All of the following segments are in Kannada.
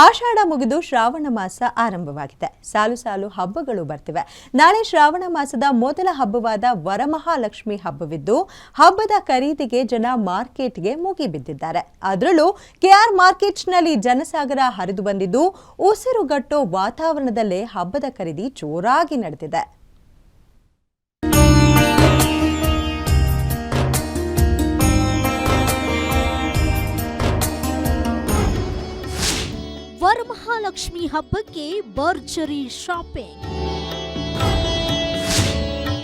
ಆಷಾಢ ಮುಗಿದು ಶ್ರಾವಣ ಮಾಸ ಆರಂಭವಾಗಿದೆ. ಸಾಲು ಸಾಲು ಹಬ್ಬಗಳು ಬರ್ತಿವೆ. ನಾಳೆ ಶ್ರಾವಣ ಮಾಸದ ಮೊದಲ ಹಬ್ಬವಾದ ವರಮಹಾಲಕ್ಷ್ಮಿ ಹಬ್ಬವಿದ್ದು ಹಬ್ಬದ ಖರೀದಿಗೆ ಜನ ಮಾರ್ಕೆಟ್ಗೆ ಮುಗಿಬಿದ್ದಿದ್ದಾರೆ. ಅದರಲ್ಲೂ ಕೆಆರ್ ಮಾರ್ಕೆಟ್ನಲ್ಲಿ ಜನಸಾಗರ ಹರಿದು ಬಂದಿದ್ದು ಉಸಿರುಗಟ್ಟೋ ವಾತಾವರಣದಲ್ಲೇ ಹಬ್ಬದ ಖರೀದಿ ಜೋರಾಗಿ ನಡೆದಿದೆ. ವರಮಹಾಲಕ್ಷ್ಮಿ ಹಬ್ಬಕ್ಕೆ ಭರ್ಜರಿ ಶಾಪಿಂಗ್.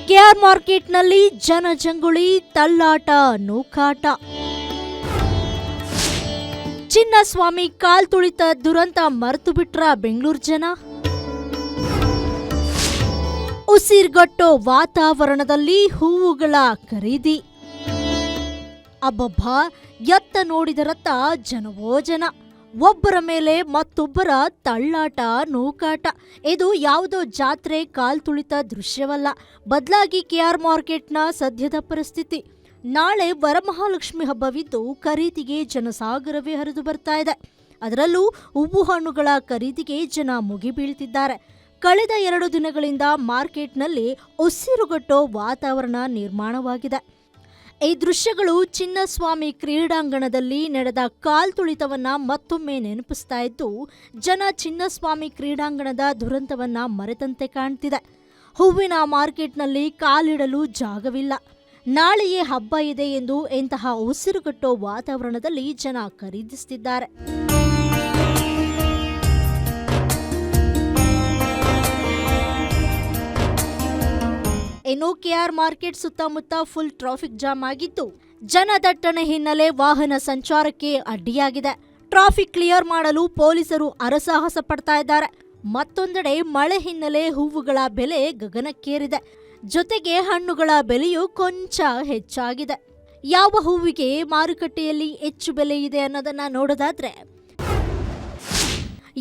ಕೆಆರ್ ಮಾರ್ಕೆಟ್ನಲ್ಲಿ ಜನಜಂಗುಳಿ, ತಳ್ಳಾಟ, ನೂಕಾಟ. ಚಿನ್ನಸ್ವಾಮಿ ಕಾಲ್ ತುಳಿತ ದುರಂತ ಮರೆತು ಬಿಟ್ರ ಬೆಂಗಳೂರು ಜನ. ಉಸಿರುಗಟ್ಟೋ ವಾತಾವರಣದಲ್ಲಿ ಹೂವುಗಳ ಖರೀದಿ. ಅಬ್ಬಬ್ಬ, ಎತ್ತ ನೋಡಿದರತ್ತ ಜನವೋ ಜನ. ಒಬ್ಬರ ಮೇಲೆ ಮತ್ತೊಬ್ಬರ ತಳ್ಳಾಟ, ನೂಕಾಟ. ಇದು ಯಾವುದೋ ಜಾತ್ರೆ ಕಾಲ್ ತುಳಿತ ದೃಶ್ಯವಲ್ಲ, ಬದಲಾಗಿ ಕೆಆರ್ ಮಾರ್ಕೆಟ್ನ ಸದ್ಯದ ಪರಿಸ್ಥಿತಿ. ನಾಳೆ ವರಮಹಾಲಕ್ಷ್ಮಿ ಹಬ್ಬವಿದ್ದು ಖರೀದಿಗೆ ಜನಸಾಗರವೇ ಹರಿದು ಬರ್ತಾ ಇದೆ. ಅದರಲ್ಲೂ ಹೂವು ಹಣ್ಣುಗಳ ಖರೀದಿಗೆ ಜನ ಮುಗಿಬೀಳ್ತಿದ್ದಾರೆ. ಕಳೆದ 2 ದಿನಗಳಿಂದ ಮಾರ್ಕೆಟ್ನಲ್ಲಿ ಉಸಿರುಗಟ್ಟೋ ವಾತಾವರಣ ನಿರ್ಮಾಣವಾಗಿದೆ. ಈ ದೃಶ್ಯಗಳು ಚಿನ್ನಸ್ವಾಮಿ ಕ್ರೀಡಾಂಗಣದಲ್ಲಿ ನಡೆದ ಕಾಲ್ ತುಳಿತವನ್ನ ಮತ್ತೊಮ್ಮೆ ನೆನಪಿಸ್ತಾ ಇದ್ದು ಜನ ಚಿನ್ನಸ್ವಾಮಿ ಕ್ರೀಡಾಂಗಣದ ದುರಂತವನ್ನ ಮರೆತಂತೆ ಕಾಣ್ತಿದೆ. ಹೂವಿನ ಮಾರ್ಕೆಟ್ನಲ್ಲಿ ಕಾಲಿಡಲು ಜಾಗವಿಲ್ಲ. ನಾಳೆಯೇ ಹಬ್ಬ ಇದೆ ಎಂದು ಇಂತಹ ಉಸಿರುಗಟ್ಟೋ ವಾತಾವರಣದಲ್ಲಿ ಜನ ಖರೀದಿಸುತ್ತಿದ್ದಾರೆ. ಇನ್ನು ಕೆಆರ್ ಮಾರ್ಕೆಟ್ ಸುತ್ತಮುತ್ತ ಫುಲ್ ಟ್ರಾಫಿಕ್ ಜಾಮ್ ಆಗಿದ್ದು ಜನದಟ್ಟಣೆ ಹಿನ್ನೆಲೆ ವಾಹನ ಸಂಚಾರಕ್ಕೆ ಅಡ್ಡಿಯಾಗಿದೆ. ಟ್ರಾಫಿಕ್ ಕ್ಲಿಯರ್ ಮಾಡಲು ಪೊಲೀಸರು ಹರಸಾಹಸ ಪಡ್ತಾ ಇದ್ದಾರೆ. ಮತ್ತೊಂದೆಡೆ ಮಳೆ ಹಿನ್ನೆಲೆ ಹೂವುಗಳ ಬೆಲೆ ಗಗನಕ್ಕೇರಿದೆ. ಜೊತೆಗೆ ಹಣ್ಣುಗಳ ಬೆಲೆಯೂ ಕೊಂಚ ಹೆಚ್ಚಾಗಿದೆ. ಯಾವ ಹೂವಿಗೆ ಮಾರುಕಟ್ಟೆಯಲ್ಲಿ ಹೆಚ್ಚು ಬೆಲೆ ಇದೆ ಅನ್ನೋದನ್ನ ನೋಡೋದಾದ್ರೆ,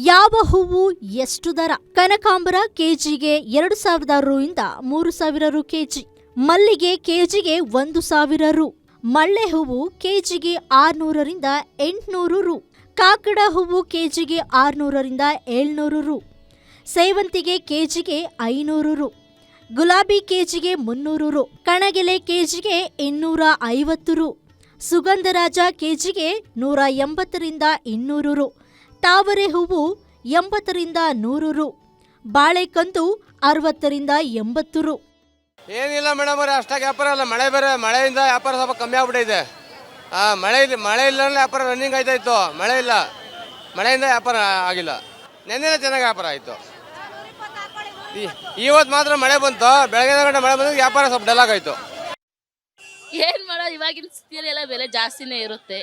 ಯಾವ ಹೂವು ಎಷ್ಟು ದರ? ಕನಕಾಂಬರ ಕೆಜಿಗೆ 2,000 ರು ಇಂದ 3,000 ರು ಕೆಜಿ. ಮಲ್ಲಿಗೆ ಕೆಜಿಗೆ 1,000 ರು. ಮಳ್ಳೆ ಹೂವು ಕೆಜಿಗೆ 600 ರಿಂದ 800 ರು. ಕಾಕಡ ಹೂವು ಕೆಜಿಗೆ 600 ರಿಂದ 700 ರು. ಸೇವಂತಿಗೆ ಕೆಜಿಗೆ 500 ರು. ಗುಲಾಬಿ ಕೆಜಿಗೆ 300 ರು. ಕಣಗೆಲೆ ಕೆಜಿಗೆ 250 ರು. ಸುಗಂಧರಾಜ ಕೆಜಿಗೆ 180 ರಿಂದ 200 ರು. ತಾವರೆ ಹೂವು 80 ರಿಂದ 100 ರು. ಬಾಳೆಕಂದು 60 ರಿಂದ 80 ರು. ಏನಿಲ್ಲ ಮೇಡಮ್ ಅವರೇ, ಅಷ್ಟಾಗಿ ವ್ಯಾಪಾರ ಅಲ್ಲ. ಮಳೆ ಬೇರೆ, ಮಳೆಯಿಂದ ವ್ಯಾಪಾರ ಸ್ವಲ್ಪ ಕಮ್ಮಿ ಆಗ್ಬಿಟ್ಟಿದೆ. ಮಳೆ ಇಲ್ಲ ವ್ಯಾಪಾರ ರನ್ನಿಂಗ್ ಆಯ್ತಾ ಇತ್ತು. ಮಳೆ ಇಲ್ಲ, ಮಳೆಯಿಂದ ವ್ಯಾಪಾರ ಆಗಿಲ್ಲ. ನೆನ್ನೆಲ್ಲ ಚೆನ್ನಾಗಿ ವ್ಯಾಪಾರ ಆಯಿತು. ಇವತ್ತು ಮಾತ್ರ ಮಳೆ ಬಂತು. ಬೆಳಗ್ಗೆ ಗಂಟೆ ಮಳೆ ಬಂದಾಗ ವ್ಯಾಪಾರ ಸ್ವಲ್ಪ ಡಲ್ ಆಗಾಯ್ತು. ಏನು ಮಾಡೋದು, ಇವಾಗಿನ ಸ್ಥಿತಿಯಲ್ಲಿ ಎಲ್ಲ ಬೆಲೆ ಜಾಸ್ತಿನೇ ಇರುತ್ತೆ.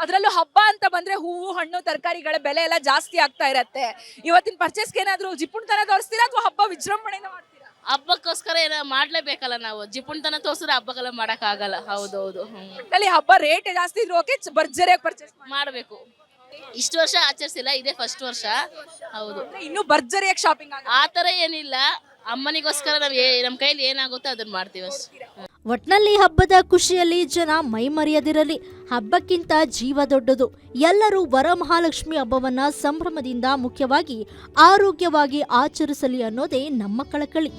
ಅದರಲ್ಲೂ ಹಬ್ಬ ಅಂತ ಬಂದ್ರೆ ಹೂವು, ಹಣ್ಣು, ತರಕಾರಿಗಳ ಬೆಲೆ ಎಲ್ಲ ಜಾಸ್ತಿ ಆಗ್ತಾ ಇರತ್ತೆ. ಇವತ್ತಿನ ಪರ್ಚೇಸ್ಗೆ ಏನಾದ್ರು ಜಿಪುಣತನ ತೋರಿಸ್ತೀರಾ ಅಥವಾ ಹಬ್ಬ ವಿಜೃಂಭಣೆಯಿಂದ ಮಾಡ್ತೀರಾ? ಹಬ್ಬಕ್ಕೋಸ್ಕರ ಏನೋ ಮಾಡ್ಲೇಬೇಕಲ್ಲ ನಾವು. ಜಿಪುಣತನ ತೋರಿಸಿದ್ರೆ ಹಬ್ಬಕ್ಕೆಲ್ಲ ಮಾಡಕ್ ಆಗಲ್ಲ. ಹೌದೌದು. ಅಲ್ಲಿ ಹಬ್ಬ ರೇಟ್ ಜಾಸ್ತಿ ಇದ್ರು ಓಕೆ, ಭರ್ಜರಿಯಾಗಿ ಪರ್ಚೇಸ್ ಮಾಡಬೇಕು. ಇಷ್ಟು ವರ್ಷ ಆಚರಿಸಿಲ್ಲ, ಇದೇ ಫಸ್ಟ್ ವರ್ಷ. ಹೌದು, ಇನ್ನು ಭರ್ಜರಿಯಾಗಿ ಶಾಪಿಂಗ್ ಆ ಥರ ಏನಿಲ್ಲ. ಅಮ್ಮನಿಗೋಸ್ಕರ ನಮ್ಮ ಕೈಲಿ ಏನಾಗುತ್ತೋ ಅದನ್ನ ಮಾಡ್ತೀವಿ ಅಷ್ಟೇ. ಒಟ್ನಲ್ಲಿ ಹಬ್ಬದ ಖುಷಿಯಲ್ಲಿ ಜನ ಮೈ ಮರೆಯದಿರಲಿ. ಹಬ್ಬಕ್ಕಿಂತ ಜೀವ ದೊಡ್ಡದು. ಎಲ್ಲರೂ ವರಮಹಾಲಕ್ಷ್ಮಿ ಹಬ್ಬವನ್ನ ಸಂಭ್ರಮದಿಂದ, ಮುಖ್ಯವಾಗಿ ಆರೋಗ್ಯವಾಗಿ ಆಚರಿಸಲಿ ಅನ್ನೋದೇ ನಮ್ಮ ಕಳಕಳಿ.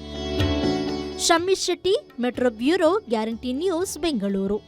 Shami Shetty, metro bureau, guarantee news, Bengaluru.